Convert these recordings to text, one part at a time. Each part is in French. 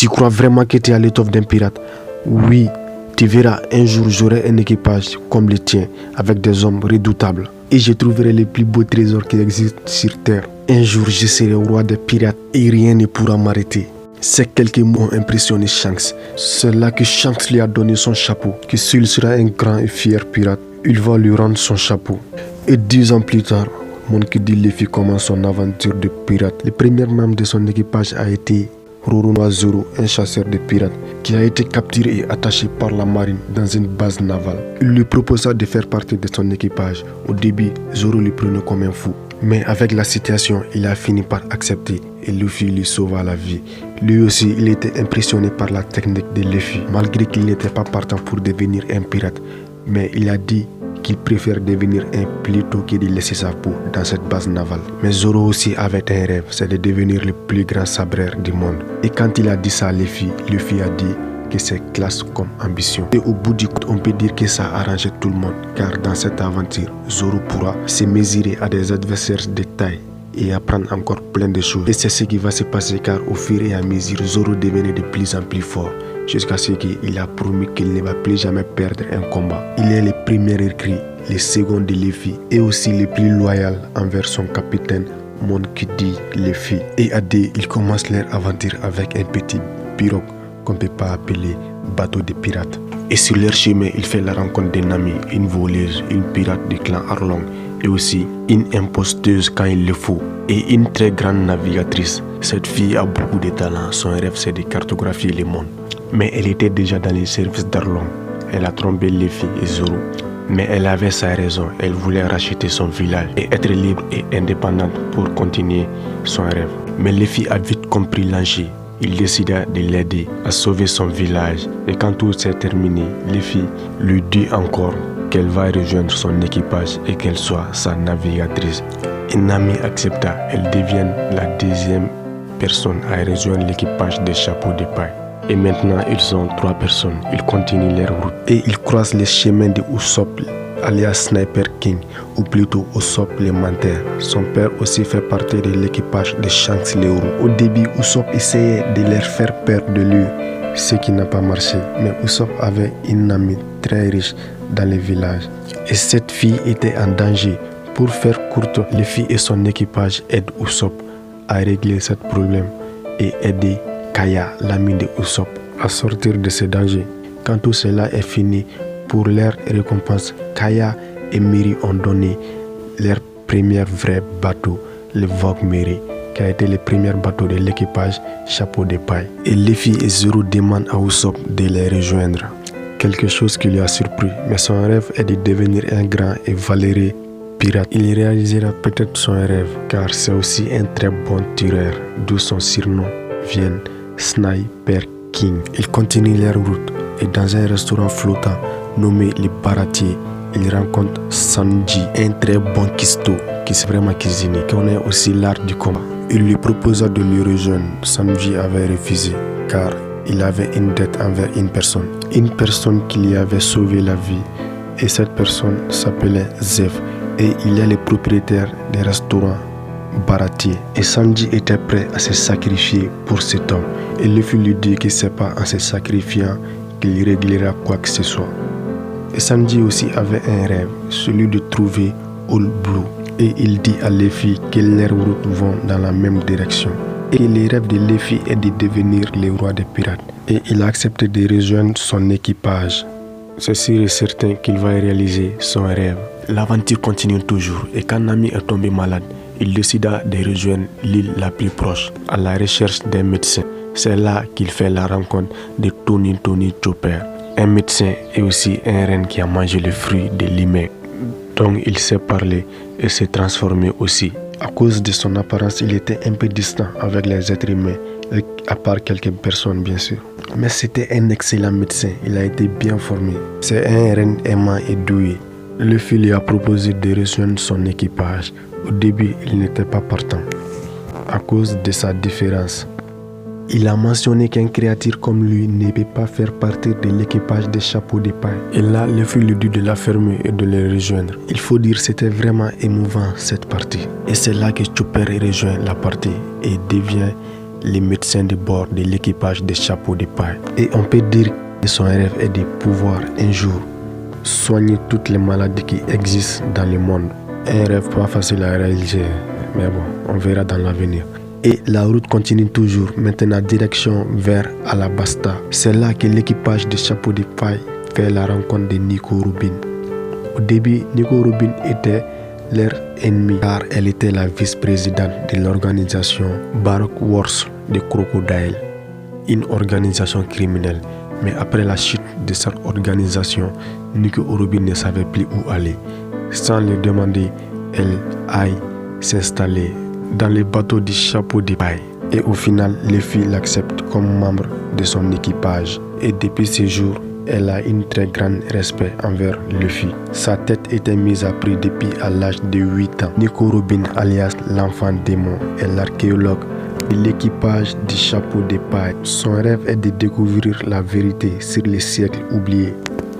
Tu crois vraiment que tu es à l'étoffe d'un pirate? Oui, tu verras, un jour j'aurai un équipage comme le tien, avec des hommes redoutables. Et je trouverai les plus beaux trésors qui existent sur terre. Un jour je serai roi des pirates et rien ne pourra m'arrêter. Ces quelques mots ont impressionné Shanks. C'est là que Shanks lui a donné son chapeau, que s'il sera un grand et fier pirate, il va lui rendre son chapeau. Et 10 ans plus tard, Monkey D. Luffy commence son aventure de pirate. Le premier membre de son équipage a été Roronoa Zoro, un chasseur de pirates, qui a été capturé et attaché par la marine dans une base navale. Il lui proposa de faire partie de son équipage. Au début, Zoro le prenait comme un fou. Mais avec la situation, il a fini par accepter et Luffy lui sauva la vie. Lui aussi, il était impressionné par la technique de Luffy, malgré qu'il n'était pas partant pour devenir un pirate. Mais il a dit qu'il préfère devenir un plutôt que de laisser sa peau dans cette base navale. Mais Zoro aussi avait un rêve, c'est de devenir le plus grand sabreur du monde. Et quand il a dit ça à Luffy, Luffy a dit que c'est classe comme ambition. Et au bout du compte, on peut dire que ça arrangeait tout le monde, car dans cette aventure, Zoro pourra se mesurer à des adversaires de taille et apprendre encore plein de choses. Et c'est ce qui va se passer, car au fur et à mesure, Zoro devenait de plus en plus fort, jusqu'à ce qu'il a promis qu'il ne va plus jamais perdre un combat. Il est le premier écrit, le second de Luffy, et aussi le plus loyal envers son capitaine Monkey D. Luffy. Et à deux, ils commencent leur aventure avec un petit pirogue qu'on ne peut pas appeler bateau de pirates. Et sur leur chemin, il fait la rencontre d'un ami, une voleuse, une pirate du clan Arlong, et aussi une imposteuse quand il le faut, et une très grande navigatrice. Cette fille a beaucoup de talent, son rêve c'est de cartographier le monde. Mais elle était déjà dans les services d'Arlong. Elle a trompé Luffy et Zoro. Mais elle avait sa raison, elle voulait racheter son village et être libre et indépendante pour continuer son rêve. Mais Luffy a vite compris l'enjeu. Il décida de l'aider à sauver son village. Et quand tout s'est terminé, Luffy lui dit encore qu'elle va rejoindre son équipage et qu'elle soit sa navigatrice. Et Nami accepta, elle devient la deuxième personne à rejoindre l'équipage des chapeaux de paille. Et maintenant, ils sont 3 personnes. Ils continuent leur route. Et ils croisent les chemins de Usopp, alias Sniper King, ou plutôt Usopp le menteur. Son père aussi fait partie de l'équipage de Shanks le héros. Au début, Usopp essayait de leur faire peur de lui, ce qui n'a pas marché. Mais Usopp avait une amie très riche dans le village. Et cette fille était en danger. Pour faire courte, Luffy et son équipage aident Usopp à régler ce problème et aider Kaya, l'ami de Usopp, à sortir de ce danger. Quand tout cela est fini, pour leur récompense, Kaya et Miri ont donné leur premier vrai bateau, le Vogue Miri, qui a été le premier bateau de l'équipage Chapeau de Paille. Et Luffy et Zoro demandent à Usopp de les rejoindre. Quelque chose qui lui a surpris, mais son rêve est de devenir un grand et valeureux pirate. Il réalisera peut-être son rêve, car c'est aussi un très bon tireur, d'où son surnom vient Sniper King. Ils continuent leur route et dans un restaurant flottant nommé le Baratier, ils rencontrent Sanji, un très bon cuistot qui sait vraiment cuisiner, qui connaît aussi l'art du combat. Il lui proposa de le rejoindre. Sanji avait refusé car il avait une dette envers une personne qui lui avait sauvé la vie, et cette personne s'appelait Zeff et il est le propriétaire des restaurants Baratier. Et Sanji était prêt à se sacrifier pour cet homme. Et Luffy lui dit que c'est pas en se sacrifiant qu'il réglera quoi que ce soit. Et Sanji aussi avait un rêve, celui de trouver All Blue. Et il dit à Luffy que leurs routes vont dans la même direction. Et le rêve de Luffy est de devenir le roi des pirates. Et il a accepté de rejoindre son équipage. C'est sûr et certain qu'il va réaliser son rêve. L'aventure continue toujours et quand Nami est tombé malade, il décida de rejoindre l'île la plus proche à la recherche d'un médecin. C'est là qu'il fait la rencontre de Tony Chopper, un médecin et aussi un renne qui a mangé le fruit de l'hymen. Donc il sait parler et s'est transformé aussi. À cause de son apparence, il était un peu distant avec les êtres humains, à part quelques personnes bien sûr. Mais c'était un excellent médecin, il a été bien formé. C'est un renne aimant et doué. Luffy lui a proposé de rejoindre son équipage. Au début, il n'était pas partant à cause de sa différence. Il a mentionné qu'un créature comme lui ne peut pas faire partie de l'équipage des chapeaux de paille. Et là, Luffy lui dit de la fermer et de les rejoindre. Il faut dire que c'était vraiment émouvant cette partie. Et c'est là que Chopper rejoint la partie et devient les médecins de bord de l'équipage des chapeaux de paille. Et on peut dire que son rêve est de pouvoir un jour soigner toutes les maladies qui existent dans le monde. Un rêve pas facile à réaliser, mais bon, on verra dans l'avenir. Et la route continue toujours, maintenant direction vers Alabasta. C'est là que l'équipage des chapeaux de paille fait la rencontre de Nico Rubin. Au début, Nico Rubin était leur ennemi car elle était la vice-présidente de l'organisation Baroque Wars de Crocodile, une organisation criminelle. Mais après la chute de cette organisation, Nico Rubin ne savait plus où aller. Sans le demander, elle aille s'installer dans les bateaux du chapeau de paille. Et au final, Luffy l'accepte comme membre de son équipage. Et depuis ce jour, elle a un très grand respect envers Luffy. Sa tête était mise à prix depuis à l'âge de 8 ans. Nico Rubin, alias l'enfant démon, est l'archéologue de l'équipage du chapeau de paille. Son rêve est de découvrir la vérité sur les siècles oubliés.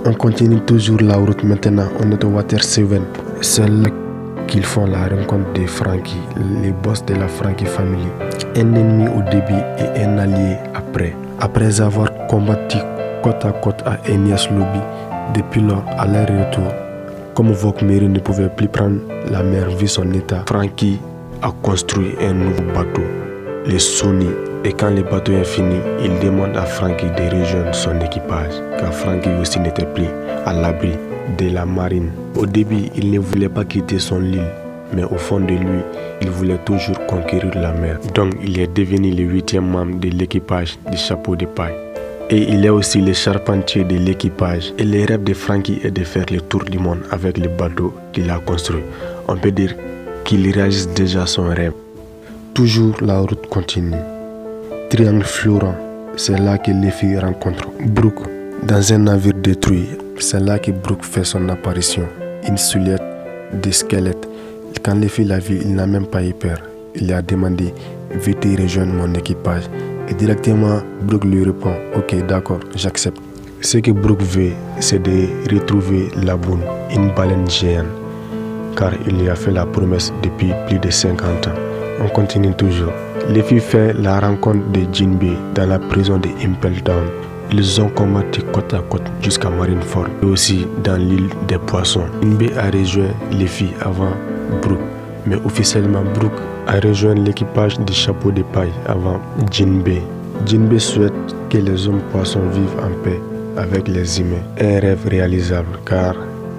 On continue toujours la route maintenant, on est au Water 7. C'est là qu'ils font la rencontre de Franky, les boss de la Franky Family. Un ennemi au début et un allié après. Après avoir combattu côte à côte à Enies Lobby, depuis lors à leur retour, comme Vokmeri ne pouvait plus prendre la mer vu son état, Franky a construit un nouveau bateau, le Sony. Et quand le bateau est fini, il demande à Franky de rejoindre son équipage, car Franky aussi n'était plus à l'abri de la marine. Au début, il ne voulait pas quitter son île, mais au fond de lui, il voulait toujours conquérir la mer. Donc, il est devenu le 8e membre de l'équipage du chapeau de paille. Et il est aussi le charpentier de l'équipage. Et le rêve de Franky est de faire le tour du monde avec le bateau qu'il a construit. On peut dire qu'il réalise déjà son rêve. Toujours la route continue. Triangle Florent, c'est là que Luffy rencontre Brook dans un navire détruit. C'est là que Brook fait son apparition. Une silhouette de squelette. Quand Luffy l'a vu, il n'a même pas eu peur. Il a demandé « Veux-tu rejoindre mon équipage ?» Et directement, Brook lui répond « Ok, d'accord, j'accepte. » Ce que Brook veut, c'est de retrouver Laboon, une baleine géante, car il lui a fait la promesse depuis plus de 50 ans. On continue toujours. Luffy fait la rencontre de Jinbei dans la prison de Impel Down. Ils ont combattu côte à côte jusqu'à Marineford et aussi dans l'île des poissons. Jinbei a rejoint Luffy avant Brook, mais officiellement Brook a rejoint l'équipage du chapeau de paille avant Jinbei. Jinbei souhaite que les hommes poissons vivent en paix avec les humains. Un rêve réalisable car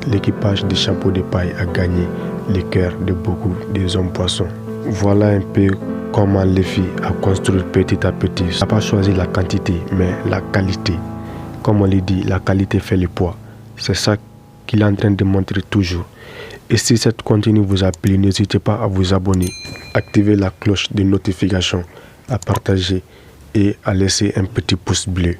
l'équipage du chapeau de paille a gagné le cœur de beaucoup des hommes poissons. Voilà un peu comment Luffy a construit petit à petit. Il n'a pas choisi la quantité, mais la qualité. Comme on le dit, la qualité fait le poids. C'est ça qu'il est en train de montrer toujours. Et si cette contenu vous a plu, n'hésitez pas à vous abonner, activer la cloche de notification, à partager et à laisser un petit pouce bleu.